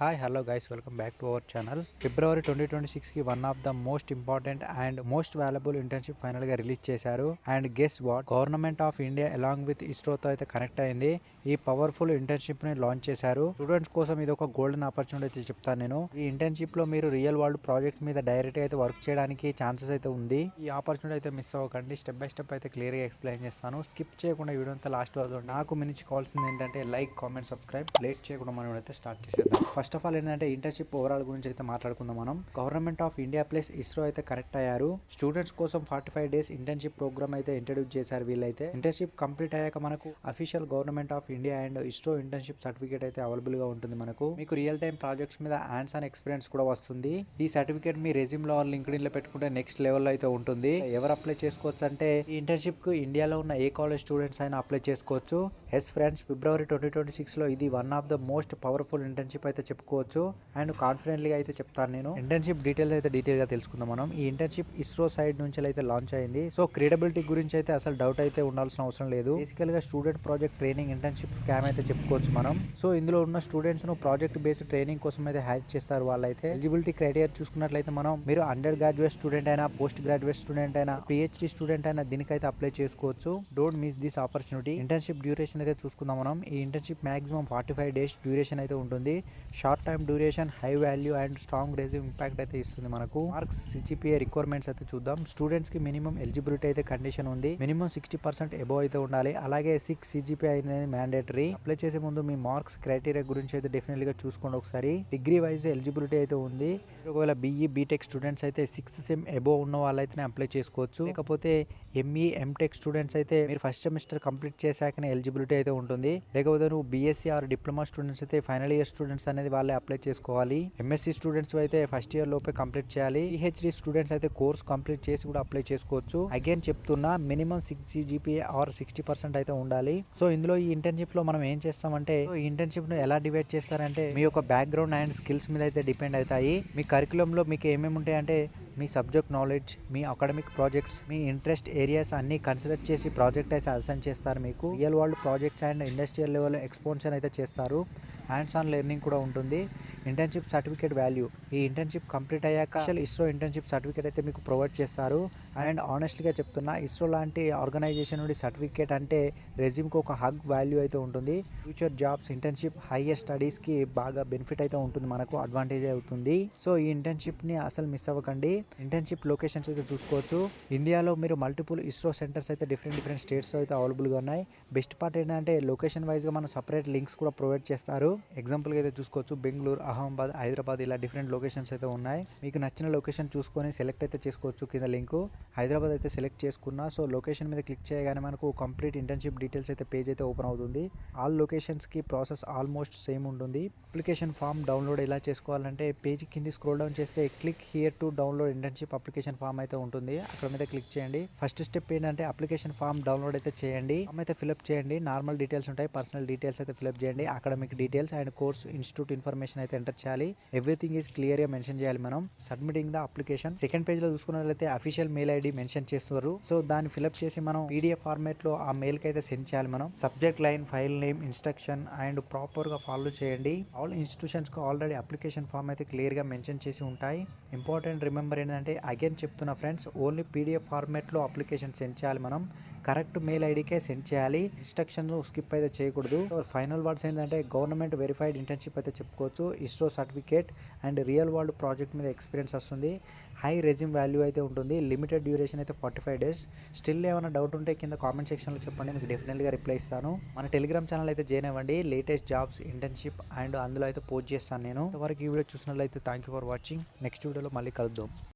Hi, hello guys, welcome back to our channel. February 2026 కి one of the most important and most valuable internship final గా release చేశారు. And guess what, government of India along with ఇస్రోతో అయితే connect అయింది. ఈ powerful internship ని launch చేశారు. Students కోసం ఇది ఒక గోల్డెన్ ఆపర్చునిటీ అయితే చెప్తాను నేను. ఈ ఇంటర్న్షిప్ లో మీరు రియల్ వరల్డ్ ప్రాజెక్ట్ మీద డైరెక్ట్ అయితే వర్క్ చేయడానికి ఛాన్సెస్ అయితే ఉంది. ఈ ఆపర్చునిటీ అయితే మిస్ అవ్వకండి. స్టెప్ బై స్టెప్ అయితే క్లియర్ గా ఎక్స్ప్లెయిన్ చేస్తాను. స్కిప్ చేయకుండా వీడియో అంతా లాస్ట్ వరకు నాకు మించి కావాల్సింది ఏంటంటే లైక్, కామెంట్, సబ్స్క్రైబ్. లేట్ చేయకుండా మనం అయితే స్టార్ట్ చేసేద్దాం. ఫస్ట్ ఆఫ్ ఆల్ ఏంటంటే ఇంటర్న్షిప్ ఓవరాల్ గురించి అయితే మాట్లాడుకుందాం మనం. Government of India plus ISRO అయితే కనెక్ట్ అయ్యారు. స్టూడెంట్స్ కోసం 45 days ఇంటర్న్షిప్ ప్రోగ్రామ్ అయితే ఇంట్రడ్యూస్ చేశారు వీళ్ళైతే. ఇంటర్న్షిప్ కంప్లీట్ అయ్యాక మనకు official government of India and ISRO internship certificate అయితే అవైలబుల్ గా ఉంటుంది మనకు. మీకు రియల్ టైమ్ ప్రాజెక్ట్స్ మీద హ్యాండ్స్ ఆన్ ఎక్స్పీరియన్స్ కూడా వస్తుంది. ఈ సర్టిఫికేట్ మీ రెజ్యూమ్ లో లింక్డ్ఇన్ లో పెట్టుకుంటే నెక్స్ట్ లెవెల్ అయితే ఉంటుంది. ఎవరు అప్లై చేసుకోవచ్చు అంటే ఈ ఇంటర్న్షిప్ కు ఇండియాలో ఉన్న ఏ కాలేజ్ స్టూడెంట్స్ అయినా అప్లై చేసుకోవచ్చు. ఎస్ ఫ్రెండ్స్, ఫిబ్రవరి 2026 లో ఇది one of the most powerful internship అయితే చెప్పుకోవచ్చు. అండ్ కాన్ఫిడెంట్లీ అయితే చెప్తాను నేను. ఇంటర్న్షిప్ డీటెయిల్స్ అయితే డీటెయిల్ గా తెలుసుకుందాం మనం. ఈ ఇంటర్న్షిప్ ఇస్రో సైడ్ నుంచి అయితే లాంచ్ అయింది. సో క్రెడిబిలిటీ గురించి అయితే అసలు డౌట్ అయితే ఉండాల్సిన అవసరం లేదు. బేసికల్ గా student project training internship scam అయితే చెప్పుకోవచ్చు మనం. సో ఇందులో ఉన్న స్టూడెంట్స్ ను ప్రాజెక్ట్ బేస్డ్ ట్రైనింగ్ కోసం అయితే హైర్ చేస్తారు వాళ్ళైతే. ఎలిజిబిలిటీ క్రైటీరియా చూసుకున్నట్లయితే మనం మీరు అండర్ గ్రాడ్యుయేట్ స్టూడెంట్ అయినా, పోస్ట్ గ్రాడ్యుయేట్ స్టూడెంట్ అయినా, పిహెచ్డి స్టూడెంట్ అయినా దీనికైతే అప్లై చేసుకోవచ్చు. Don't miss this opportunity. Internship duration అయితే చూసుకుందాం మనం. ఈ ఇంటర్న్షిప్ మాక్సిమం 45 days డ్యూరేషన్ అయితే ఉంటుంది. Short time duration, high value and strong resume impact అయితే ఇస్తుంది మనకు. మార్క్స్, సిజిపిఏ రిక్వైర్మెంట్స్ అయితే చూద్దాం. స్టూడెంట్స్ కి మినిమం ఎలిజిబిలిటీ అయితే కండిషన్ ఉంది. మినిమం 60% ఎబో అయితే ఉండాలి. అలాగే 6 సిజిపిఏ అనేది మ్యాండేటరీ. అప్లై చేసే ముందు మీ మార్క్స్ క్రైటీరియా గురించి అయితే డెఫినెట్లీ గా చూసుకోండి ఒకసారి. డిగ్రీ వైజ్ ఎలిజిబిలిటీ అయితే ఉంది. ఒకవేళ బిఈ, బీటెక్ స్టూడెంట్స్ అయితే 6th సెమ్ ఎబో ఉన్న వాళ్ళైతే అప్లై చేసుకోవచ్చు. లేకపోతే ఎంఈ, ఎంటెక్ స్టూడెంట్స్ అయితే మీరు ఫస్ట్ సెమిస్టర్ కంప్లీట్ చేశాకనే ఎలిజిబిలిటీ అయితే ఉంటుంది. లేకపోతే నువ్వు బీఎస్సీ ఆర్ డిప్లొమా స్టూడెంట్స్ అయితే ఫైనల్ ఇయర్ స్టూడెంట్స్ అనేది వాళ్ళే అప్లై చేసుకోవాలి. ఎంఎస్సీ స్టూడెంట్స్ అయితే ఫస్ట్ ఇయర్ లోపే కంప్లీట్ చేయాలి. పిహెచ్డి స్టూడెంట్స్ అయితే కోర్స్ కంప్లీట్ చేసి కూడా అప్లై చేసుకోవచ్చు. అగైన్ చెప్తున్నా, మినిమం 6 సిజిపిఏ ఆర్ 60% అయితే ఉండాలి. సో ఇందులో ఈ ఇంటర్న్షిప్ లో మనం ఏం చేస్తామంటే, ఈ ఇంటర్న్షిప్ ను ఎలా డివైడ్ చేస్తారంటే మీ యొక్క బ్యాక్గ్రౌండ్ అండ్ స్కిల్స్ మీద అయితే డిపెండ్ అవుతాయి. మీ కరికులం లో మీకు ఏమేమి ఉంటాయంటే మీ సబ్జెక్ట్ నాలెడ్జ్, మీ అకాడమిక్ ప్రాజెక్ట్స్, మీ ఇంట్రెస్ట్ ఏరియాస్ అన్ని కన్సిడర్ చేసి ప్రాజెక్ట్ అయితే అసైన్ చేస్తారు. మీకు real world projects and industrial level exposure అయితే చేస్తారు. హ్యాండ్స్ ఆన్ లెర్నింగ్ కూడా ఉంటుంది. ఇంటర్న్షిప్ సర్టిఫికేట్ వాల్యూ, ఈ ఇంటర్న్షిప్ కంప్లీట్ అయ్యాక ఇస్రో ఇంటర్న్షిప్ సర్టిఫికేట్ అయితే మీకు ప్రొవైడ్ చేస్తారు. అండ్ ఆనెస్ట్గా చెప్తున్నా, ఇస్రో లాంటి ఆర్గనైజేషన్ నుండి సర్టిఫికేట్ అంటే రెజ్యూమ్కి ఒక హగ్ వాల్యూ అయితే ఉంటుంది. ఫ్యూచర్ జాబ్స్, ఇంటర్న్షిప్, హైయర్ స్టడీస్కి బాగా బెనిఫిట్ అయితే ఉంటుంది, మనకు అడ్వాంటేజ్ అవుతుంది. సో ఈ ఇంటర్న్షిప్ని అసలు మిస్ అవ్వకండి. ఇంటర్న్షిప్ లొకేషన్స్ అయితే చూసుకోవచ్చు. ఇండియాలో మీరు మల్టిపుల్ ఇస్రో సెంటర్స్ అయితే డిఫరెంట్ స్టేట్స్లో అయితే అవైలబుల్గా ఉన్నాయి. బెస్ట్ పార్ట్ ఏంటంటే లొకేషన్ వైజ్గా మనం సపరేట్ లింక్స్ కూడా ప్రొవైడ్ చేస్తారు. ఎగ్జాంపుల్గా అయితే చూసుకోవచ్చు, బెంగళూరు, అహ్మదాబాద్, హైదరాబాద్ ఇలా డిఫరెంట్ లొకేషన్స్ అయితే ఉన్నాయి. మీకు నచ్చిన లొకేషన్ చూసుకొని సెలెక్ట్ అయితే చేసుకోవచ్చు. కింద లింక్ హైదరాబాద్ అయితే సెలెక్ట్ చేసుకున్నా. సో లొకేషన్ మీద క్లిక్ చేయగానే మనకు కంప్లీట్ ఇంటర్న్షిప్ డీటెయిల్స్ అయితే పేజ్ అయితే ఓపెన్ అవుతుంది. ఆల్ లొకేషన్స్కి ప్రాసెస్ ఆల్మోస్ట్ సేమ్ ఉంటుంది. అప్లికేషన్ ఫామ్ డౌన్లోడ్ ఎలా చేసుకోవాలంటే పేజ్ కింది స్క్రోల్ డౌన్ చేస్తే click here to download internship application form అయితే ఉంటుంది. అక్కడ మీద క్లిక్ చేయండి. ఫస్ట్ స్టెప్ ఏంటంటే అప్లికేషన్ ఫామ్ డౌన్లోడ్ అయితే చేయండి. ఫామ్ అయితే ఫిల్అప్ చేయండి. నార్మల్ డీటెయిల్స్ ఉంటాయి, పర్సనల్ డీటెయిల్స్ అయితే ఫిల్అప్ చేయండి. Academic details and course, institute information అయితే ఎంటర్ చేయాలి. ఎవ్రీథింగ్ ఈజ్ క్లియర్ గా మెన్షన్ చేయాలి మనం. Submitting the application second page లో చూసుకున్నట్లయితే అఫీషియల్ మెయిల్ ఐడి మెన్షన్ చేస్తారు. సో దాన్ని ఫిల్అప్ చేసి మనం పీడిఎఫ్ ఫార్మాట్ లో ఆ మెయిల్ కి అయితే సెండ్ చేయాలి మనం. Subject line, file name, instruction and proper గా ఫాలో చేయండి. ఆల్ ఇన్స్టిట్యూషన్స్ కు ఆల్రెడీ అప్లికేషన్ ఫామ్ అయితే క్లియర్ గా మెన్షన్ చేసి ఉంటాయి. ఇంపార్టెంట్ రిమెంబర్ ఏంటంటే, అగైన్ చెప్తున్నా ఫ్రెండ్స్, ఓన్లీ పీడిఎఫ్ ఫార్మాట్ లో అప్లికేషన్ సెండ్ చేయాలి మనం. కరెక్ట్ మెయిల్ ఐడికే సెండ్ చేయాలి. ఇన్స్ట్రక్షన్స్ స్కిప్ అయితే చేయకూడదు. సో ఫైనల్ వర్డ్స్ ఏంటంటే, గవర్నమెంట్ వెరిఫైడ్ ఇంటర్న్షిప్ అయితే చెప్పుకోవచ్చు. ISRO certificate and real world project మీద ఎక్స్పీరియన్స్ వస్తుంది. హై రెజ్యూమ్ వాల్యూ అయితే ఉంటుంది. లిమిటెడ్ డ్యూరేషన్ అయితే 45 days. స్టిల్ ఏమైనా డౌట్ ఉంటే కింద కామెంట్ సెక్షన్లో చెప్పండి, మీకు డెఫినెట్గా రిప్లై ఇస్తాను. మన టెలిగ్రామ్ ఛానల్ అయితే జాయిన్ అవ్వండి. లేటెస్ట్ జాబ్స్, ఇంటర్న్షిప్ అండ్ అందులో అయితే పోస్ట్ చేస్తాను నేను. ఇంతవరకు ఈ వీడియో చూసినట్లయితే thank you for watching. Next వీడియోలో మళ్ళీ కలుద్దాం.